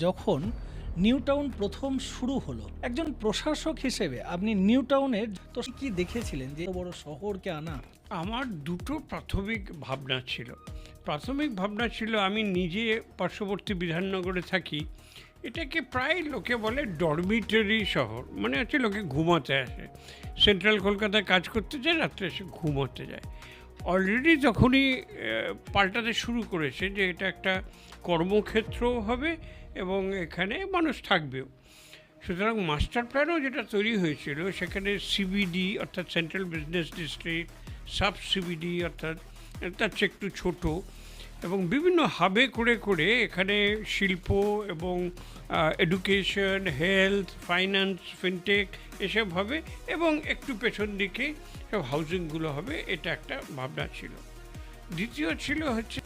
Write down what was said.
যখন new town প্রথম শুরু হলো, একজন প্রশাসক হিসেবে আপনি নিউ টাউনের তো কি দেখেছিলেন যে এত বড় শহরকে আনা? আমার দুটো প্রাথমিক ভাবনা ছিল। প্রাথমিক ভাবনা ছিল, আমি নিজে পার্শ্ববর্তী বিধাননগরে থাকি। এটাকে প্রায় লোকে বলে ডরমিটরি শহর, মানে হচ্ছে লোকে ঘুমাতে আসে, সেন্ট্রাল কলকাতায় কাজ করতে যায়, রাত্রে এসে ঘুমোতে যায়। অলরেডি যখনই পাল্টাতে শুরু করেছে যে এটা একটা কর্মক্ষেত্রও হবে এবং এখানে মানুষ থাকবেও, সুতরাং মাস্টার প্ল্যানও যেটা তৈরি হয়েছিল সেখানে সিবিডি অর্থাৎ central business district, sub CBD অর্থাৎ তার চেয়ে একটু ছোটো, এবং বিভিন্ন হাবে করে করে এখানে শিল্প এবং এডুকেশন, হেলথ, ফাইন্যান্স, ফিনটেক এসব হবে, এবং একটু পেছন দিকে সব হাউজিংগুলো হবে। এটা একটা ভাবনা ছিল। দ্বিতীয় ছিল হচ্ছে